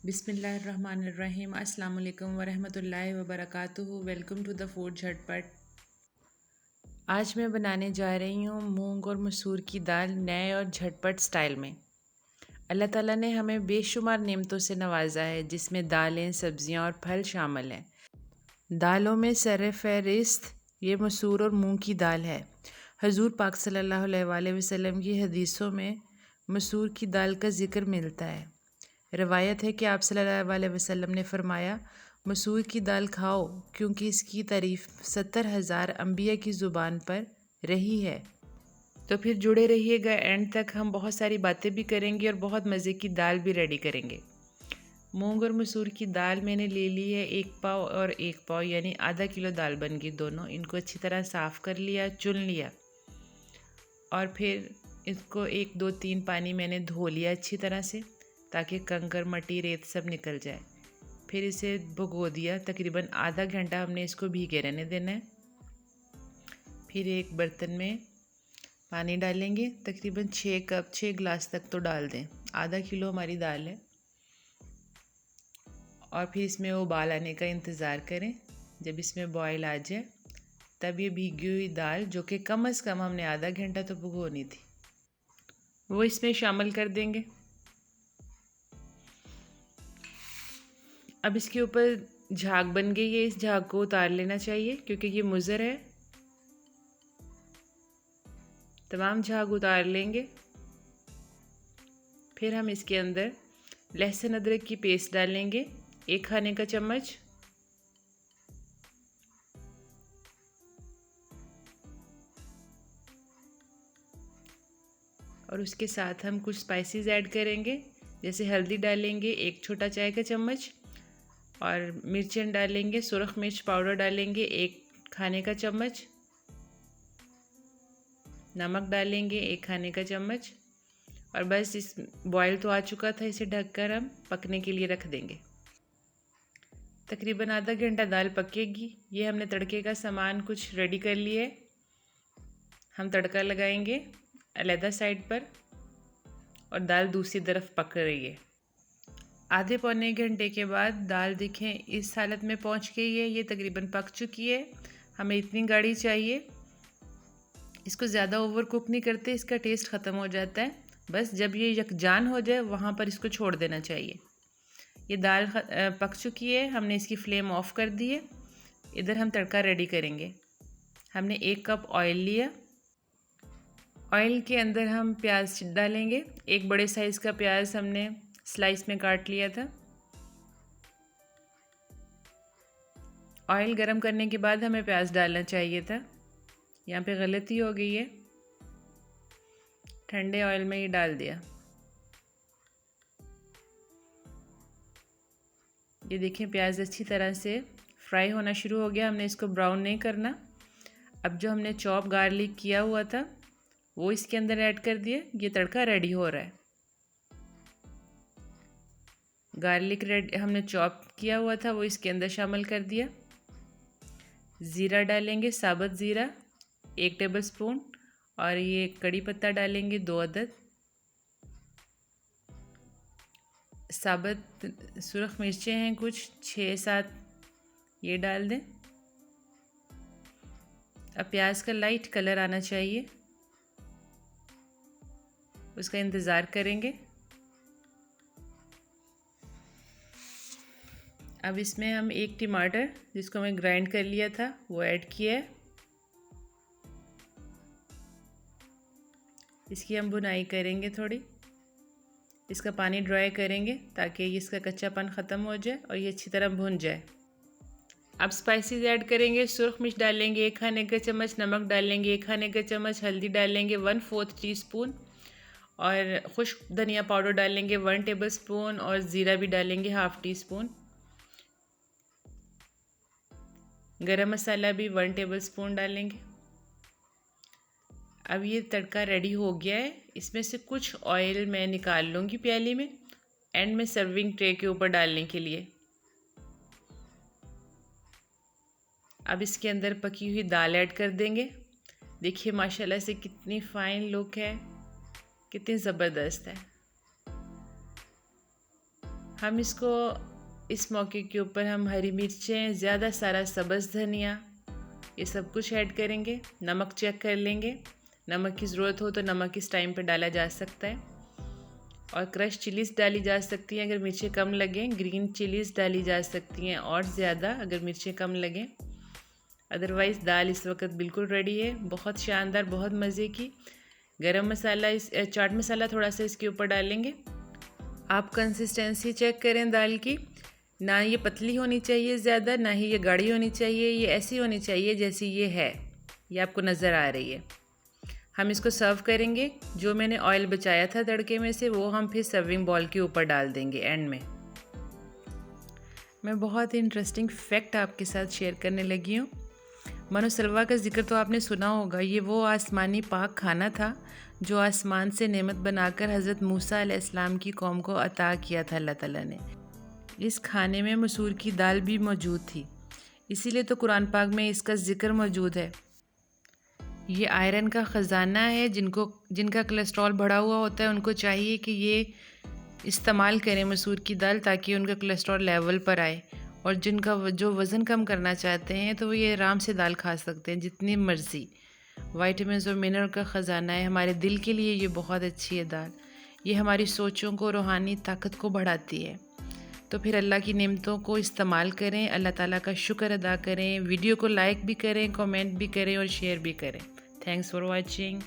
बिस्मिल्लाहिर्रहमानिर्रहीम। अस्सलाम वालेकुम वरहमतुल्लाहि वबरकातुहू। वेलकम टू द फूड झटपट। आज मैं बनाने जा रही हूँ मूंग और मसूर की दाल नए और झटपट स्टाइल में। अल्लाह ताला ने हमें बेशुमार नेमतों से नवाजा है, जिसमें दालें, सब्जियाँ और फल शामिल हैं। दालों में सर-ए-फ़हरिस्त ये मसूर और मूंग की दाल है। हजूर पाक सल्लल्लाहु अलैहि वसल्लम की हदीसों में मसूर की दाल का ज़िक्र मिलता है। रवायत है कि आप सल्लल्लाहु अलैहि वसल्लम ने फरमाया, मसूर की दाल खाओ क्योंकि इसकी तारीफ़ 70,000 अम्बिया की ज़ुबान पर रही है। तो फिर जुड़े रहिएगा एंड तक। हम बहुत सारी बातें भी करेंगे और बहुत मज़े की दाल भी रेडी करेंगे। मूंग और मसूर की दाल मैंने ले ली है 1 पाव और 1 पाव, यानी आधा किलो दाल बन गई दोनों। इनको अच्छी तरह साफ़ कर लिया, चुन लिया और फिर इसको 1 2 3 पानी मैंने धो लिया अच्छी तरह से, ताकि कंकर, मट्टी, रेत सब निकल जाए। फिर इसे भिगो दिया, तकरीबन आधा घंटा हमने इसको भीगे रहने देना है। फिर एक बर्तन में पानी डालेंगे, तकरीबन 6 गिलास तक तो डाल दें। आधा किलो हमारी दाल है। और फिर इसमें उबाल आने का इंतज़ार करें। जब इसमें बॉयल आ जाए तब ये भीगी हुई दाल, जो कि कम से कम हमने आधा घंटा तो भिगोनी थी, वो इसमें शामिल कर देंगे। अब इसके ऊपर झाग बन गई है, इस झाग को उतार लेना चाहिए क्योंकि ये मुज़र है। तमाम झाग उतार लेंगे। फिर हम इसके अंदर लहसुन अदरक की पेस्ट डालेंगे, 1 खाने का चम्मच। और उसके साथ हम कुछ स्पाइसेस ऐड करेंगे, जैसे हल्दी डालेंगे 1 छोटा चाय का चम्मच, और मिर्चें डालेंगे, सुरख मिर्च पाउडर डालेंगे 1 खाने का चम्मच, नमक डालेंगे 1 खाने का चम्मच। और बस इस बॉयल तो आ चुका था, इसे ढककर हम पकने के लिए रख देंगे। तकरीबन आधा घंटा दाल पकेगी। ये हमने तड़के का सामान कुछ रेडी कर लिया है। हम तड़का लगाएंगे अलहदा साइड पर और दाल दूसरी तरफ पक रही है। आधे पौने घंटे के बाद दाल देखें इस हालत में पहुंच गई है, ये तकरीबन पक चुकी है। हमें इतनी गाढ़ी चाहिए। इसको ज़्यादा ओवर कुक नहीं करते, इसका टेस्ट ख़त्म हो जाता है। बस जब ये यकजान हो जाए वहाँ पर इसको छोड़ देना चाहिए। ये दाल पक चुकी है, हमने इसकी फ्लेम ऑफ कर दी है। इधर हम तड़का रेडी करेंगे। हमने 1 कप ऑयल लिया। ऑयल के अंदर हम प्याज डालेंगे। 1 बड़े साइज़ का प्याज हमने स्लाइस में काट लिया था। ऑयल गरम करने के बाद हमें प्याज डालना चाहिए था, यहाँ पे गलती हो गई है। ठंडे ऑयल में ही डाल दिया। ये देखें प्याज अच्छी तरह से फ्राई होना शुरू हो गया। हमने इसको ब्राउन नहीं करना। अब जो हमने चॉप गार्लिक किया हुआ था वो इसके अंदर ऐड कर दिए। ये तड़का रेडी हो रहा है। गार्लिक रेड हमने चॉप किया हुआ था वो इसके अंदर शामिल कर दिया। ज़ीरा डालेंगे, साबुत ज़ीरा 1 टेबल स्पून, और ये कड़ी पत्ता डालेंगे 2 अदद। साबुत सुरख मिर्चें हैं कुछ 6-7, ये डाल दें। अब प्याज का लाइट कलर आना चाहिए, उसका इंतज़ार करेंगे। अब इसमें हम 1 टमाटर जिसको मैं ग्राइंड कर लिया था वो ऐड किया है। इसकी हम भुनाई करेंगे थोड़ी। इसका पानी ड्राई करेंगे ताकि इसका कच्चापन ख़त्म हो जाए और ये अच्छी तरह भुन जाए। अब स्पाइसेस ऐड करेंगे। सुरख मिर्च डालेंगे 1 खाने का चम्मच, नमक डालेंगे 1 खाने का चम्मच, हल्दी डालेंगे 1/4 टीस्पून, और खुश्क धनिया पाउडर डालेंगे 1 टेबल स्पून, और ज़ीरा भी डालेंगे 1/2 टीस्पून। गरम मसाला भी 1 टेबल स्पून डालेंगे। अब ये तड़का रेडी हो गया है। इसमें से कुछ ऑयल मैं निकाल लूँगी प्याली में, एंड में सर्विंग ट्रे के ऊपर डालने के लिए। अब इसके अंदर पकी हुई दाल ऐड कर देंगे। देखिए माशाल्लाह से कितनी फ़ाइन लुक है, कितनी ज़बरदस्त है। हम इसको इस मौके के ऊपर हम हरी मिर्चें, ज़्यादा सारा सब्ज़ धनिया, ये सब कुछ ऐड करेंगे। नमक चेक कर लेंगे, नमक की ज़रूरत हो तो नमक इस टाइम पे डाला जा सकता है। और क्रश चिलीज़ डाली जा सकती हैं अगर मिर्चें कम लगें। ग्रीन चिलीज़ डाली जा सकती हैं और ज़्यादा अगर मिर्चें कम लगें। अदरवाइज़ दाल इस वक्त बिल्कुल रेडी है, बहुत शानदार, बहुत मज़े की। गरम मसाला, इस चाट मसाला थोड़ा सा इसके ऊपर डालेंगे। आप कंसिस्टेंसी चेक करें दाल की, ना ये पतली होनी चाहिए ज़्यादा, ना ही ये गाढ़ी होनी चाहिए, ये ऐसी होनी चाहिए जैसी ये है, ये आपको नज़र आ रही है। हम इसको सर्व करेंगे। जो मैंने ऑयल बचाया था तड़के में से वो हम फिर सर्विंग बॉल के ऊपर डाल देंगे एंड में। मैं बहुत ही इंटरेस्टिंग फैक्ट आपके साथ शेयर करने लगी हूँ। मनो सलवा का जिक्र तो आपने सुना होगा। ये वो आसमानी पाक खाना था जो आसमान से नेमत बनाकर हज़रत मूसा अलैहिस्सलाम की कौम को अता किया था अल्लाह ताला ने। इस खाने में मसूर की दाल भी मौजूद थी, इसीलिए तो कुरान पाक में इसका ज़िक्र मौजूद है। ये आयरन का ख़जाना है। जिनका कोलेस्ट्रॉल बढ़ा हुआ होता है उनको चाहिए कि ये इस्तेमाल करें मसूर की दाल, ताकि उनका कोलेस्ट्रॉल लेवल पर आए। और जो वज़न कम करना चाहते हैं तो वो ये आराम से दाल खा सकते हैं जितनी मर्ज़ी। वाइटामिन और मिनरल का ख़जाना है। हमारे दिल के लिए ये बहुत अच्छी है दाल। ये हमारी सोचों को, रूहानी ताकत को बढ़ाती है। तो फिर अल्लाह की नेमतों को इस्तेमाल करें, अल्लाह ताला का शुक्र अदा करें। वीडियो को लाइक भी करें, कमेंट भी करें और शेयर भी करें। Thanks for watching.